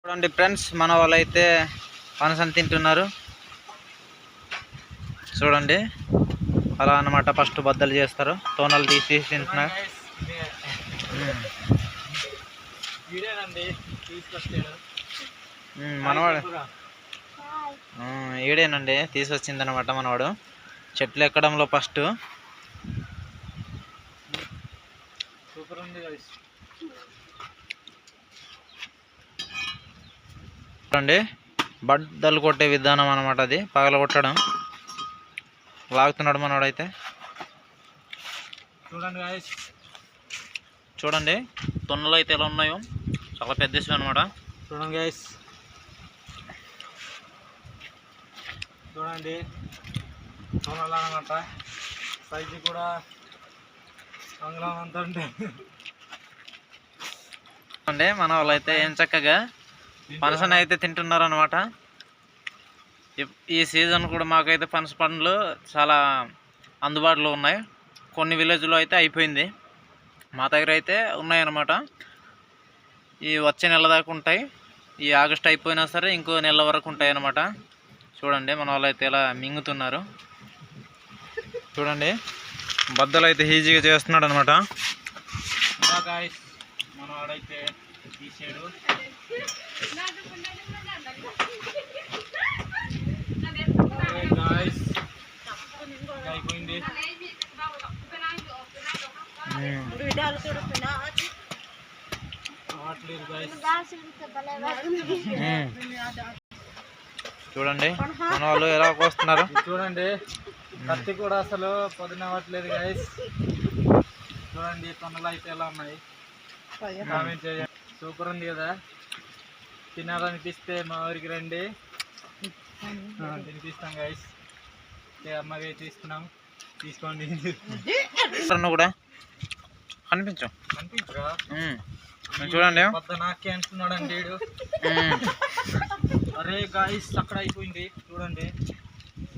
చూడండి ఫ్రెండ్స్, మన వాళ్ళైతే పనసని తింటున్నారు. చూడండి అలా అన్నమాట. ఫస్ట్ బద్దలు చేస్తారు, తోనలు తీసి తింటున్నారు. మనవాడు ఈడేనండి తీసుకొచ్చింది అనమాట. మనవాడు చెట్లు ఎక్కడంలో ఫస్ట్. సూపర్ ఉంది చూడండి, బద్దలు కొట్టే విధానం అనమాట. అది పగల కొట్టడం. లాగుతున్నాడు మనవాడైతే. చూడండి తొన్నలు అయితే ఎలా ఉన్నాయో, చాలా పెద్దవి అనమాట. చూడండి గైస్, చూడండి తొన్నలు అనమాట. సైజు కూడా అంగుళం అంత ఉంటాయి. చూడండి మన వాళ్ళైతే ఏం చక్కగా పనసని అయితే తింటున్నారు అనమాట. ఈ సీజన్ కూడా మాకైతే పనస పండ్లు చాలా అందుబాటులో ఉన్నాయి. కొన్ని విలేజ్లో అయితే అయిపోయింది, మా దగ్గర అయితే ఉన్నాయన్నమాట. ఈ వచ్చే నెల దాకా ఉంటాయి. ఈ ఆగస్ట్ అయిపోయినా సరే ఇంకో నెల వరకు ఉంటాయి అన్నమాట. చూడండి మన వాళ్ళు అయితే ఇలా మింగుతున్నారు. చూడండి బద్దలు అయితే ఈజీగా చేస్తున్నాడు అనమాట. మన వాడైతే తీసాడు. అయిపోయింది. చూడండి మన వాళ్ళు ఎలా కోస్తున్నారు. చూడండి కత్తి కూడా అసలు పొద్దున అవ్వట్లేదు గైస్. చూడండి తొన్నలు అయితే ఎలా ఉన్నాయి, కామెంట్ చేయండి. సూపర్ ఉంది కదా, తినాలనిపిస్తే మా ఊరికి రండి, తినిపిస్తాం గైస్. అమ్మగా తీసుకున్నాం, తీసుకోండి. కూడా కనిపించు కనిపించరా? చూడండి నాకే అంటున్నాడు అండి వీడు. అరే గాయస్ అక్కడ అయిపోయింది. చూడండి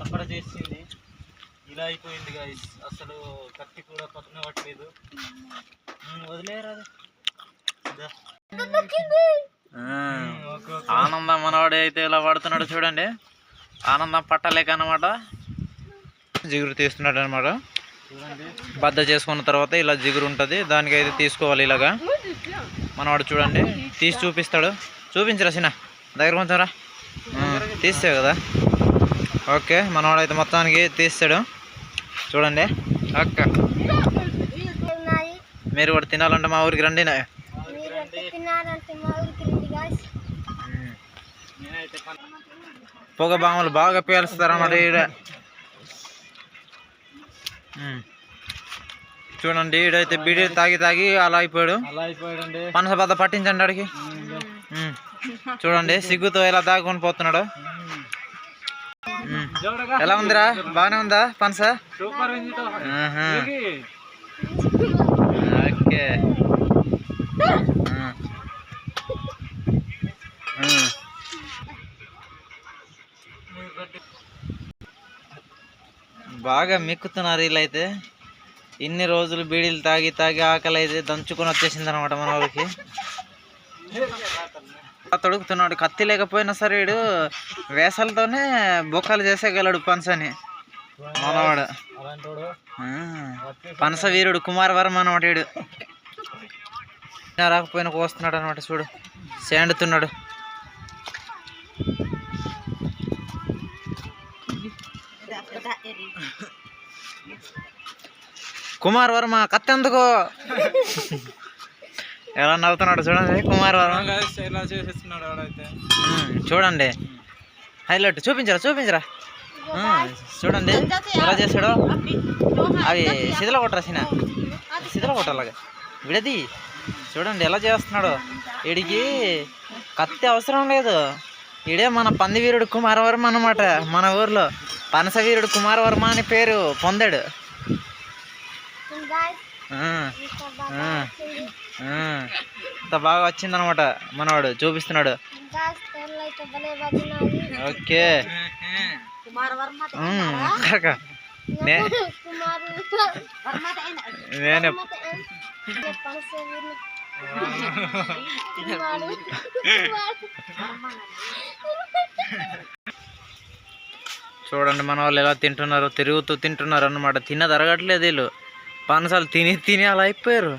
అక్కడ చేసింది ఇలా అయిపోయింది గాయస్. అసలు కత్తి కూడా పక్కన పట్టలేదు. వదిలేరాదు. ఆనందం మనవాడు అయితే ఇలా పడుతున్నాడు. చూడండి ఆనందం పట్టలేక అనమాట జిగురు తీస్తున్నాడు అనమాట. బద్ద చేసుకున్న తర్వాత ఇలా జిగురు ఉంటుంది, దానికైతే తీసుకోవాలి ఇలాగా. మనవాడు చూడండి తీసి చూపిస్తాడు. చూపించరా చిన్న దగ్గర కొంచెం రా, తీస్తావు కదా. ఓకే మనవాడైతే మొత్తానికి తీస్తాడు. చూడండి అక్క, మీరు కూడా తినాలంటే మా ఊరికి రండి. పొగ బామలు బాగా పేలుస్తారు అన్నమాట ఈడ. చూడండి ఈడైతే బీడీ తాగి తాగి అలా అయిపోయాడు. పనస బద్ద పట్టించండి అడిగి. చూడండి సిగ్గుతో ఇలా దాక్కుని పోతున్నాడు. ఎలా ఉందిరా, బాగానే ఉందా పనస? ఓకే బాగా మెక్కుతున్నారు వీళ్ళైతే. ఇన్ని రోజులు బీడీలు తాగి తాగి ఆకలి అయితే దంచుకొని వచ్చేసింది అనమాట మన వాళ్ళకి. తొడుగుతున్నాడు. కత్తి లేకపోయినా సరే వీడు వేసలతోనే బొక్కలు చేసేయగలడు పనసని మనవాడు. పనస వీరుడు కుమారవర్మ అనమాట వీడు. రాకపోయినా కోస్తున్నాడు అనమాట. చూడు సేండుతున్నాడు. కుమార్ వర్మ కత్తి ఎందుకు ఎలా నవ్వుతున్నాడు చూడండి కుమార్ వర్మ. చూడండి హైలైట్ చూపించరా. చూడండి ఎలా చేస్తాడో. అవి శిథిల కొట్టరా సినా, శిథిల కొట్టాలగా విడది. చూడండి ఎలా చేస్తున్నాడు. వీడికి కత్తి అవసరం లేదు. ఈడే మన పంది వీరుడు కుమారవర్మ అన్నమాట. మన ఊర్లో పనస వీరుడు కుమారవర్మ అని పేరు పొందాడు. ఇంత బాగా వచ్చిందనమాట మనవాడు చూపిస్తున్నాడు. ఓకే నేను చూడండి మన వాళ్ళు ఎలా తింటున్నారు, తిరుగుతూ తింటున్నారు అన్నమాట. తిన్నది అరగట్లేదు వీళ్ళు, పనసాలు తిని తిని అలా అయిపోయారు.